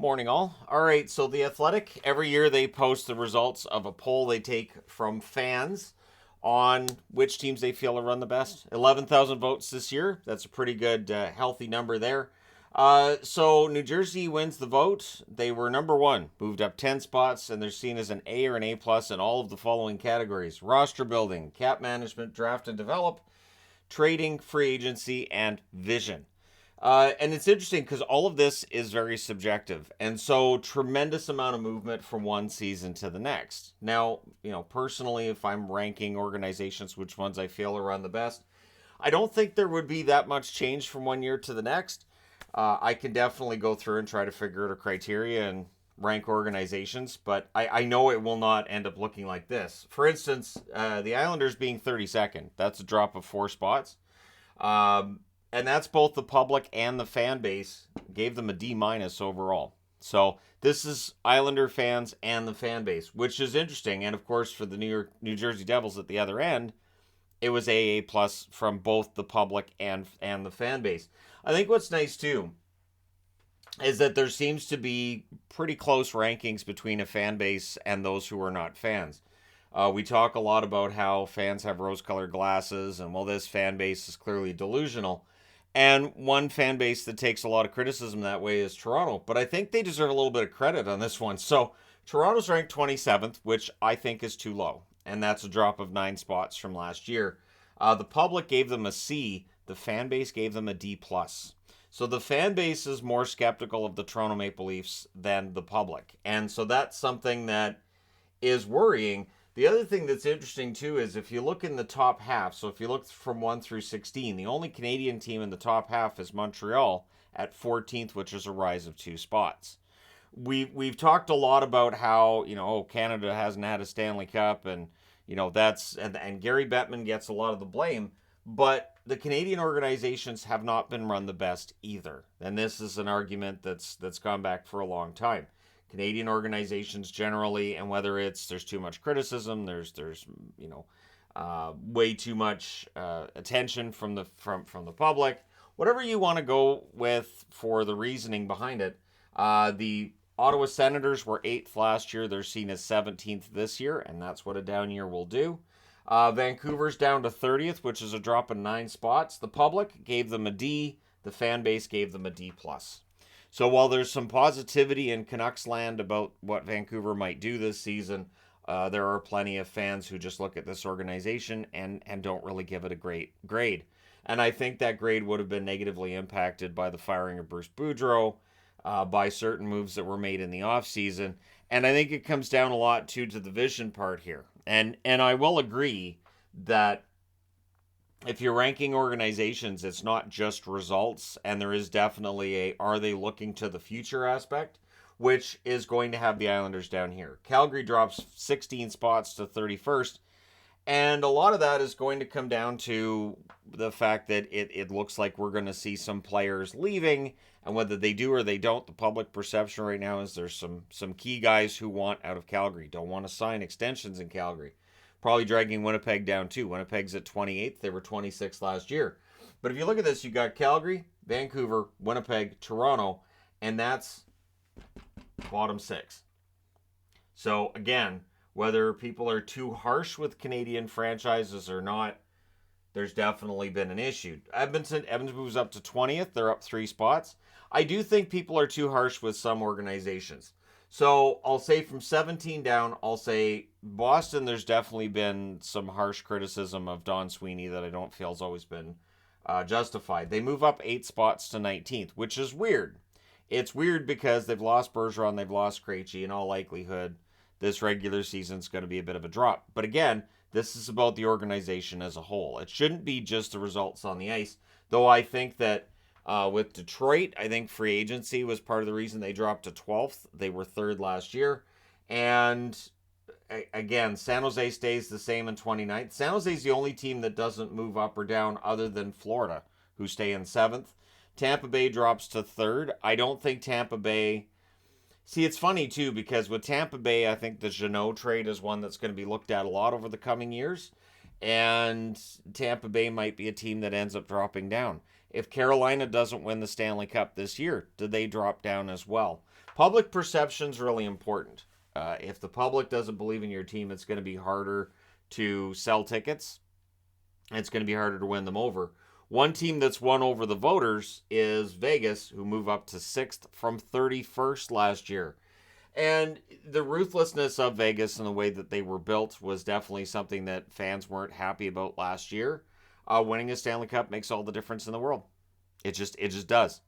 Morning, all. All right, so The Athletic, every year they post the results of a poll they take from fans on which teams they feel are run the best. 11,000 votes this year. That's a pretty good, healthy number there. So New Jersey wins the vote. They were number one, moved up 10 spots, and they're seen as an A or an A plus in all of the following categories: roster building, cap management, draft and develop, trading, free agency, and vision. And it's interesting because all of this is very subjective. And so, tremendous amount of movement from one season to the next. Now, personally, if I'm ranking organizations, which ones I feel are run the best, I don't think there would be that much change from one year to the next. I can definitely go through and try to figure out a criteria and rank organizations, but I know it will not end up looking like this. For instance, the Islanders being 32nd, that's a drop of 4 spots. And that's both the public and the fan base gave them a D minus overall. So this is Islander fans and the fan base, which is interesting. And of course, for the New Jersey Devils at the other end, it was AA plus from both the public and the fan base. I think what's nice too is that there seems to be pretty close rankings between a fan base and those who are not fans. We talk a lot about how fans have rose-colored glasses, and this fan base is clearly delusional. And one fan base that takes a lot of criticism that way is Toronto. But I think they deserve a little bit of credit on this one. So Toronto's ranked 27th, which I think is too low. And that's a drop of 9 spots from last year. The public gave them a C. The fan base gave them a D+. So the fan base is more skeptical of the Toronto Maple Leafs than the public. And so that's something that is worrying. The other thing that's interesting, too, is if you look in the top half, so if you look from 1 through 16, the only Canadian team in the top half is Montreal at 14th, which is a rise of 2 spots. We've talked a lot about how, Canada hasn't had a Stanley Cup, and, and Gary Bettman gets a lot of the blame, but the Canadian organizations have not been run the best either. And this is an argument that's gone back for a long time. Canadian organizations generally, and whether it's there's too much criticism, there's way too much attention from the public, whatever you want to go with for the reasoning behind it. The Ottawa Senators were 8th last year. They're seen as 17th this year, and that's what a down year will do. Vancouver's down to 30th, which is a drop of 9 spots. The public gave them a D. The fan base gave them a D+. So while there's some positivity in Canucks land about what Vancouver might do this season, there are plenty of fans who just look at this organization and don't really give it a great grade. And I think that grade would have been negatively impacted by the firing of Bruce Boudreau, by certain moves that were made in the offseason. And I think it comes down a lot, too, to the vision part here. And I will agree that if you're ranking organizations, it's not just results, and there is definitely a are they looking to the future aspect, which is going to have the Islanders down here. Calgary drops 16 spots to 31st, and a lot of that is going to come down to the fact that it looks like we're going to see some players leaving, and whether they do or they don't, the public perception right now is there's some key guys who want out of Calgary, don't want to sign extensions in Calgary. Probably dragging Winnipeg down too. Winnipeg's at 28th. They were 26th last year. But if you look at this, you've got Calgary, Vancouver, Winnipeg, Toronto, and that's bottom 6. So again, whether people are too harsh with Canadian franchises or not, there's definitely been an issue. Edmonton moves up to 20th. They're up 3 spots. I do think people are too harsh with some organizations. So I'll say from 17 down, I'll say Boston, there's definitely been some harsh criticism of Don Sweeney that I don't feel has always been justified. They move up 8 spots to 19th, which is weird. It's weird because they've lost Bergeron, they've lost Krejci. In all likelihood, this regular season's going to be a bit of a drop. But again, this is about the organization as a whole. It shouldn't be just the results on the ice, though I think that with Detroit, I think free agency was part of the reason they dropped to 12th. They were 3rd last year. And again, San Jose stays the same in 29th. San Jose is the only team that doesn't move up or down other than Florida, who stay in 7th. Tampa Bay drops to 3rd. I don't think Tampa Bay... See, it's funny, too, because with Tampa Bay, I think the Jeannot trade is one that's going to be looked at a lot over the coming years. And Tampa Bay might be a team that ends up dropping down. If Carolina doesn't win the Stanley Cup this year, do they drop down as well? Public perception is really important. If the public doesn't believe in your team, it's going to be harder to sell tickets. It's going to be harder to win them over. One team that's won over the voters is Vegas, who move up to 6th from 31st last year. And the ruthlessness of Vegas and the way that they were built was definitely something that fans weren't happy about last year. Winning a Stanley Cup makes all the difference in the world. It just does.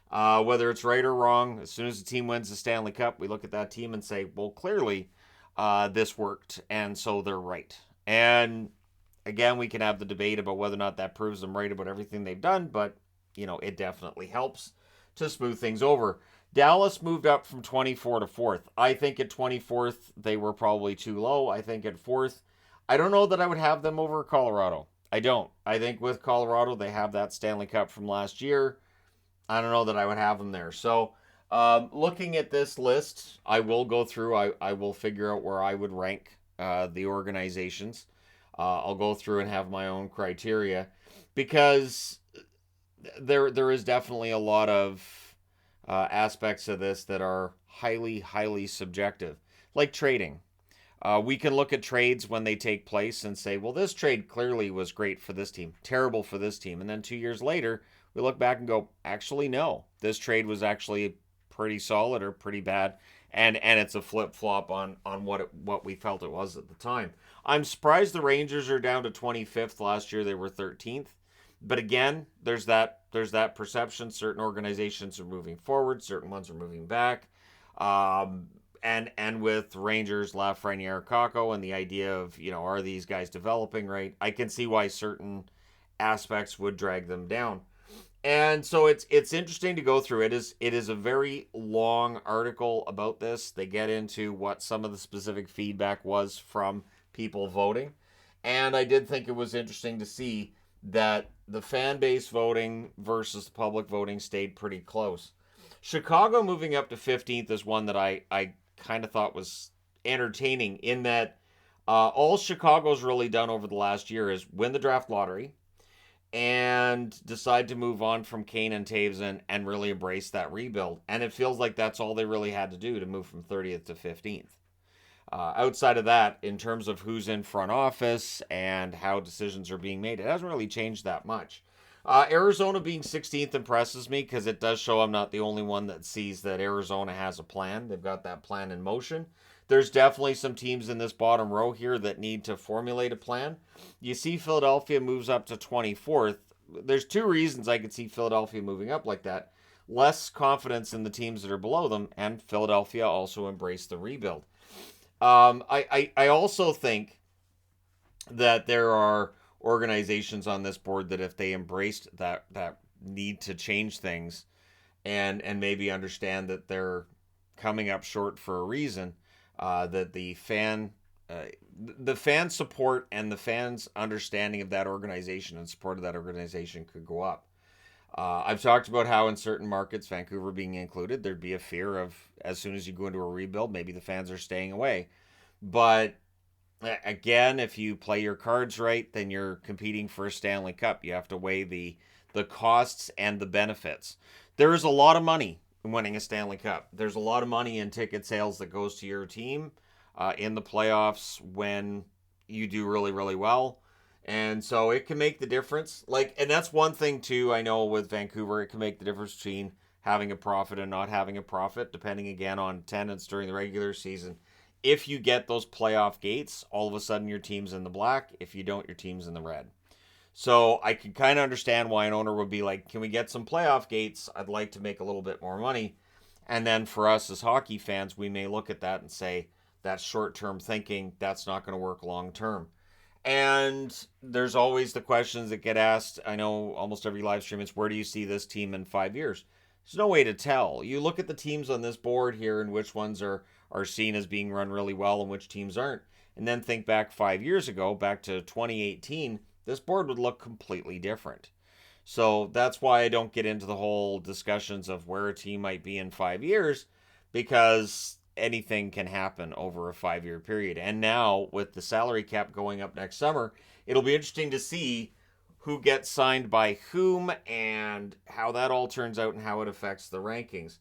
Whether it's right or wrong, as soon as the team wins the Stanley Cup, we look at that team and say, well, clearly this worked, and so they're right. And again, we can have the debate about whether or not that proves them right about everything they've done, but, it definitely helps to smooth things over. Dallas moved up from 24 to 4th. I think at 24th, they were probably too low. I think at 4th, I don't know that I would have them over Colorado. I don't. I think with Colorado, they have that Stanley Cup from last year. I don't know that I would have them there. So, looking at this list, I will go through. I will figure out where I would rank the organizations. I'll go through and have my own criteria because there is definitely a lot of aspects of this that are highly, highly subjective, like trading. We can look at trades when they take place and say, well, this trade clearly was great for this team, terrible for this team. And then 2 years later, we look back and go, actually, no, this trade was actually pretty solid or pretty bad. And it's a flip-flop on what we felt it was at the time. I'm surprised the Rangers are down to 25th. Last year they were 13th. But again, there's that perception. Certain organizations are moving forward, certain ones are moving back. And with Rangers, Lafreniere, Kakko, and the idea of, are these guys developing right? I can see why certain aspects would drag them down. And so it's interesting to go through. It is a very long article about this. They get into what some of the specific feedback was from people voting. And I did think it was interesting to see that the fan base voting versus the public voting stayed pretty close. Chicago moving up to 15th is one that I kind of thought was entertaining in that all Chicago's really done over the last year is win the draft lottery and decide to move on from Kane and Taves and really embrace that rebuild. And it feels like that's all they really had to do to move from 30th to 15th. Outside of that, in terms of who's in front office and how decisions are being made, it hasn't really changed that much. Arizona being 16th impresses me because it does show I'm not the only one that sees that Arizona has a plan. They've got that plan in motion. There's definitely some teams in this bottom row here that need to formulate a plan. You see Philadelphia moves up to 24th. There's two reasons I could see Philadelphia moving up like that. Less confidence in the teams that are below them, and Philadelphia also embraced the rebuild. I also think that there are organizations on this board that if they embraced that need to change things and maybe understand that they're coming up short for a reason, that the fan support and the fans' understanding of that organization and support of that organization could go up. I've talked about how in certain markets, Vancouver being included, there'd be a fear of as soon as you go into a rebuild, maybe the fans are staying away. But again, if you play your cards right, then you're competing for a Stanley Cup. You have to weigh the costs and the benefits. There is a lot of money in winning a Stanley Cup. There's a lot of money in ticket sales that goes to your team in the playoffs when you do really, really well. And so it can make the difference. And that's one thing too, I know with Vancouver, it can make the difference between having a profit and not having a profit, depending again on attendance during the regular season. If you get those playoff gates, all of a sudden your team's in the black. If you don't, your team's in the red. So I can kind of understand why an owner would be like, can we get some playoff gates? I'd like to make a little bit more money. And then for us as hockey fans, we may look at that and say, that's short-term thinking. That's not going to work long-term. And there's always the questions that get asked. I know almost every live stream is, where do you see this team in 5 years? There's no way to tell. You look at the teams on this board here and which ones are seen as being run really well and which teams aren't. And then think back 5 years ago, back to 2018, this board would look completely different. So that's why I don't get into the whole discussions of where a team might be in 5 years, because anything can happen over a 5-year period. And now with the salary cap going up next summer, it'll be interesting to see who gets signed by whom, and how that all turns out and how it affects the rankings.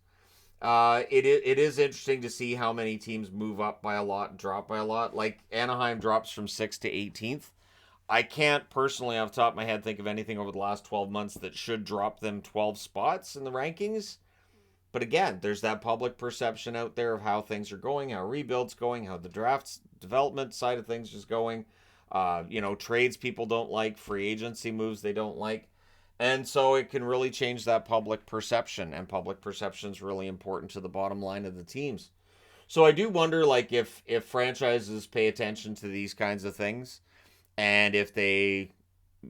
It is interesting to see how many teams move up by a lot and drop by a lot. Like Anaheim drops from 6th to 18th. I can't personally, off the top of my head, think of anything over the last 12 months that should drop them 12 spots in the rankings. But again, there's that public perception out there of how things are going, how rebuild's going, how the draft's development side of things is going. Trades people don't like, free agency moves they don't like. And so it can really change that public perception, and public perception is really important to the bottom line of the teams. So I do wonder, like, if franchises pay attention to these kinds of things, and if they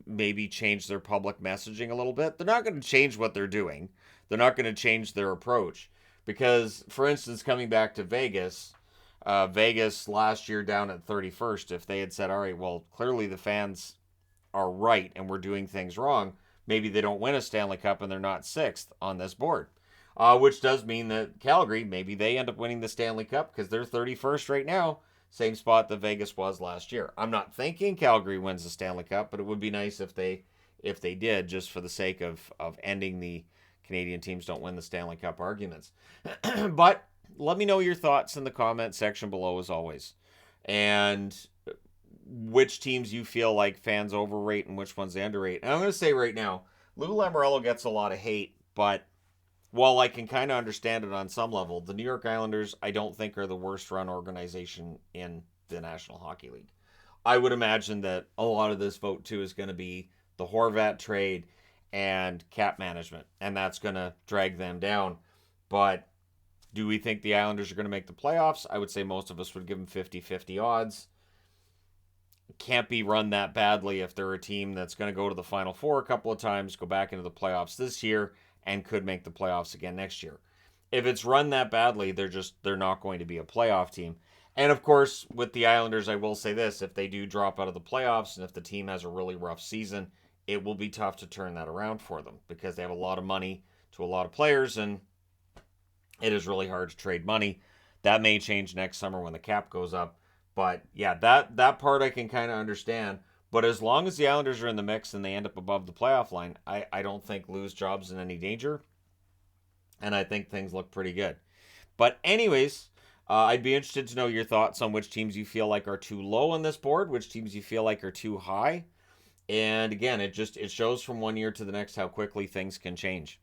maybe change their public messaging a little bit. They're not going to change what they're doing. They're not going to change their approach. Because, for instance, coming back to Vegas, Vegas last year down at 31st, if they had said, all right, well, clearly the fans are right and we're doing things wrong, maybe they don't win a Stanley Cup and they're not 6th on this board. Which does mean that Calgary, maybe they end up winning the Stanley Cup because they're 31st right now. Same spot that Vegas was last year. I'm not thinking Calgary wins the Stanley Cup, but it would be nice if they did, just for the sake of ending the Canadian teams don't win the Stanley Cup arguments. But let me know your thoughts in the comment section below, as always. And which teams you feel like fans overrate and which ones they underrate. And I'm going to say right now, Lou Lamoriello gets a lot of hate, but while I can kind of understand it on some level, the New York Islanders, I don't think, are the worst run organization in the National Hockey League. I would imagine that a lot of this vote, too, is going to be the Horvat trade and cap management, and that's going to drag them down. But do we think the Islanders are going to make the playoffs? I would say most of us would give them 50-50 odds. Can't be run that badly if they're a team that's going to go to the Final Four a couple of times, go back into the playoffs this year, and could make the playoffs again next year. If it's run that badly, they're not going to be a playoff team. And of course, with the Islanders, I will say this, if they do drop out of the playoffs and if the team has a really rough season, it will be tough to turn that around for them because they have a lot of money to a lot of players, and it is really hard to trade money. That may change next summer when the cap goes up. But yeah, that part I can kind of understand. But as long as the Islanders are in the mix and they end up above the playoff line, I don't think Lou's job's in any danger. And I think things look pretty good. But anyways, I'd be interested to know your thoughts on which teams you feel like are too low on this board, which teams you feel like are too high. And again, it shows from one year to the next how quickly things can change.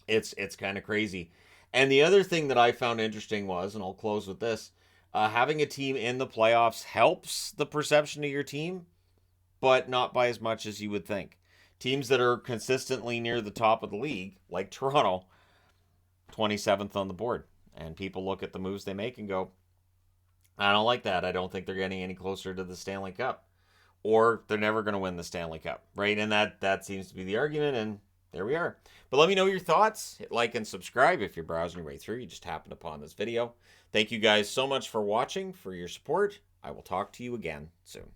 It's kind of crazy. And the other thing that I found interesting was, and I'll close with this, having a team in the playoffs helps the perception of your team, but not by as much as you would think. Teams that are consistently near the top of the league, like Toronto, 27th on the board. And people look at the moves they make and go, I don't like that. I don't think they're getting any closer to the Stanley Cup. Or they're never going to win the Stanley Cup, right? And that seems to be the argument, and there we are. But let me know your thoughts. Hit like and subscribe if you're browsing your way through. You just happened upon this video. Thank you guys so much for watching, for your support. I will talk to you again soon.